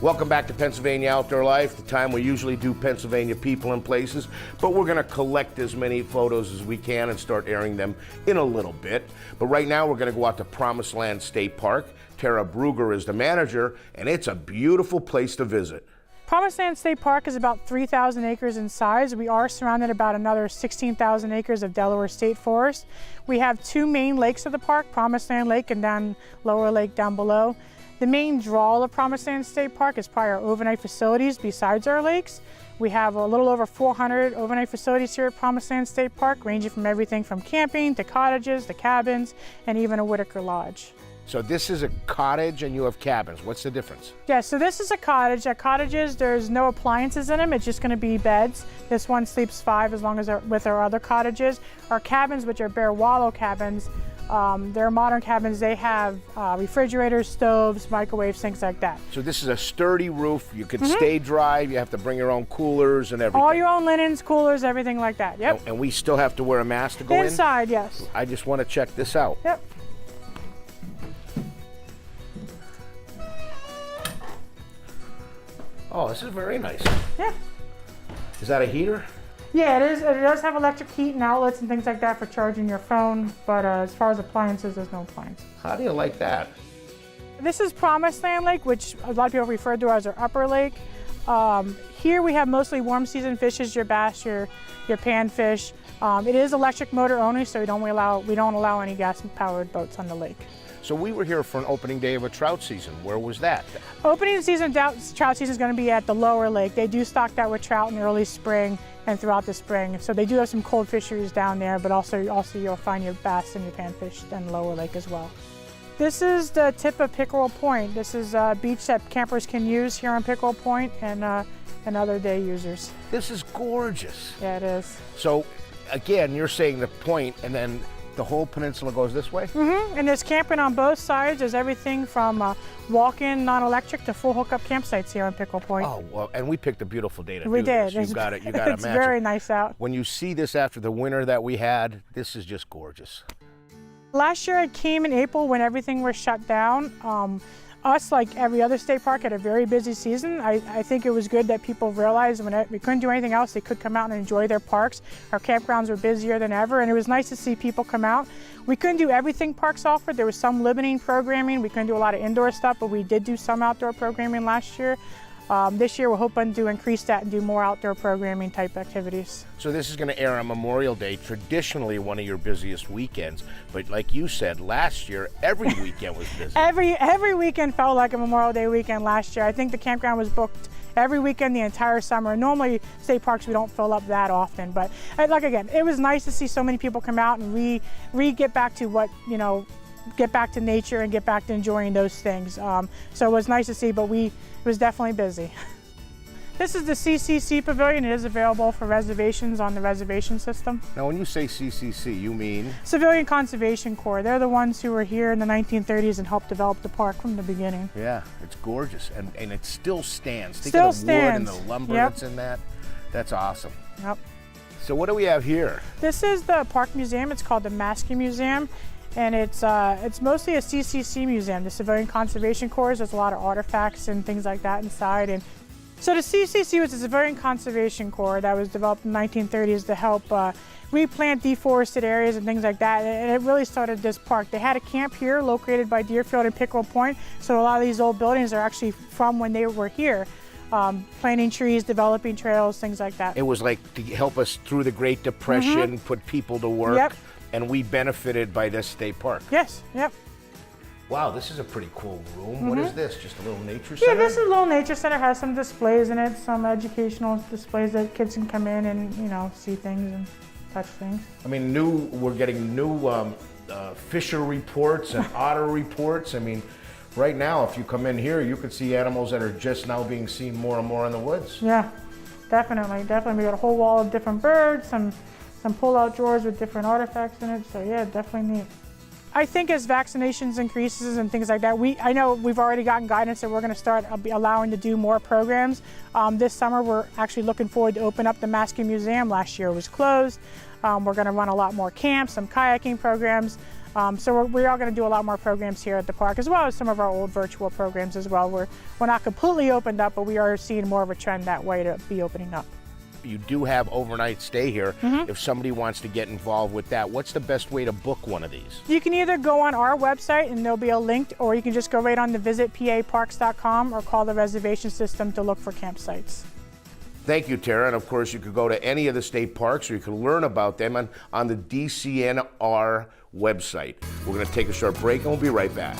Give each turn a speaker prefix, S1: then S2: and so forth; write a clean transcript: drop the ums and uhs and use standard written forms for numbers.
S1: Welcome back to Pennsylvania Outdoor Life, the time we usually do Pennsylvania people and places, but we're going to collect as many photos as we can and start airing them in a little bit. But right now we're going to go out to Promised Land State Park. Tara Brugger is the manager, and it's a beautiful place to visit.
S2: Promised Land State Park is about 3,000 acres in size. We are surrounded about another 16,000 acres of Delaware State Forest. We have two main lakes of the park, Promised Land Lake and then Lower Lake down below. The main draw of Promised Land State Park is probably our overnight facilities besides our lakes. We have a little over 400 overnight facilities here at Promised Land State Park, ranging from everything from camping to cottages to cabins and even a Whitaker Lodge.
S1: So this is a cottage and you have cabins. What's the difference?
S2: Yeah, so this is a cottage. At cottages, there's no appliances in them. It's just going to be beds. This one sleeps 5 as long as with our other cottages. Our cabins, which are bare wallow cabins, they're modern cabins. They have refrigerators, stoves, microwaves, things like that.
S1: So this is a sturdy roof. You can stay dry. You have to bring your own coolers and everything.
S2: All your own linens, coolers, everything like that. Yep.
S1: And we still have to wear a mask to go in?
S2: Inside, yes.
S1: I just want to check this out.
S2: Yep.
S1: Oh, this is very nice.
S2: Yeah.
S1: Is that a heater?
S2: Yeah, it is. It does have electric heat and outlets and things like that for charging your phone, but as far as appliances, there's no appliance.
S1: How do you like that?
S2: This is Promised Land Lake, which a lot of people refer to as our upper lake. Here we have mostly warm season fishes, your bass, your panfish. It is electric motor only, so we don't allow any gas-powered boats on the lake.
S1: So we were here for an opening day of a trout season. Where was that?
S2: Opening season, trout season is going to be at the lower lake. They do stock that with trout in the early spring and throughout the spring. So they do have some cold fisheries down there, but also you'll find your bass and your panfish in the lower lake as well. This is the tip of Pickerel Point. This is a beach that campers can use here on Pickerel Point and other day users.
S1: This is gorgeous.
S2: Yeah, it is.
S1: So again, you're saying the point and then the whole peninsula goes this way?
S2: Mm-hmm. And there's camping on both sides. There's everything from walk-in, non-electric to full hookup campsites here on Pickerel Point.
S1: Oh, well, and we picked a beautiful day to do
S2: this. We did.
S1: You got to
S2: It's very nice out.
S1: When you see this after the winter that we had, this is just gorgeous.
S2: Last year I came in April when everything was shut down. Us, like every other state park, had a very busy season. I think it was good that people realized when we couldn't do anything else, they could come out and enjoy their parks. Our campgrounds were busier than ever, and it was nice to see people come out. We couldn't do everything parks offered. There was some limiting programming. We couldn't do a lot of indoor stuff, but we did do some outdoor programming last year. This year we're hoping to increase that and do more outdoor programming type activities.
S1: So this is going to air on Memorial Day, traditionally one of your busiest weekends. But like you said, last year, every weekend was busy.
S2: Every weekend felt like a Memorial Day weekend last year. I think the campground was booked every weekend the entire summer. Normally, state parks, we don't fill up that often. But like again, it was nice to see so many people come out and get back to what, get back to nature and get back to enjoying those things. So it was nice to see, but it was definitely busy. This is the CCC Pavilion. It is available for reservations on the reservation system.
S1: Now, when you say CCC, you mean?
S2: Civilian Conservation Corps. They're the ones who were here in the 1930s and helped develop the park from the beginning.
S1: Yeah, it's gorgeous, and it still stands. Think
S2: still
S1: of the wood and
S2: stands.
S1: the lumber that's in that. That's awesome.
S2: Yep.
S1: So what do we have here?
S2: This is the park museum. It's called the Maskey Museum. And it's mostly a CCC museum, the Civilian Conservation Corps. There's a lot of artifacts and things like that inside. And so the CCC was the Civilian Conservation Corps that was developed in the 1930s to help replant deforested areas and things like that. And it really started this park. They had a camp here located by Deerfield and Pickerel Point. So a lot of these old buildings are actually from when they were here. Planting trees, developing trails, things like that.
S1: It was like to help us through the Great Depression, put people to work.
S2: Yep.
S1: And we benefited by this state park.
S2: Yes, yep.
S1: Wow, this is a pretty cool room. What is this? Just a little nature center?
S2: Yeah, this is a little nature center. It has some displays in it, some educational displays that kids can come in and see things and touch things.
S1: I mean, we're getting new fisher reports and otter reports. I mean, right now, if you come in here, you could see animals that are just now being seen more and more in the woods.
S2: Yeah, definitely. We got a whole wall of different birds, some pull-out drawers with different artifacts in it. So yeah, definitely neat. I think as vaccinations increases and things like that, I know we've already gotten guidance that we're going to start allowing to do more programs. This summer, we're actually looking forward to open up the Maskey Museum. Last year it was closed. We're going to run a lot more camps, some kayaking programs. So we are going to do a lot more programs here at the park, as well as some of our old virtual programs as well. We're not completely opened up, but we are seeing more of a trend that way to be opening up.
S1: You do have overnight stay here. If somebody wants to get involved with that, what's the best way to book one of these?
S2: You can either go on our website and there'll be a link, or you can just go right on to visitpaparks.com or call the reservation system to look for campsites.
S1: Thank you, Tara. And of course, you could go to any of the state parks, or you can learn about them on the DCNR website. We're going to take a short break and we'll be right back.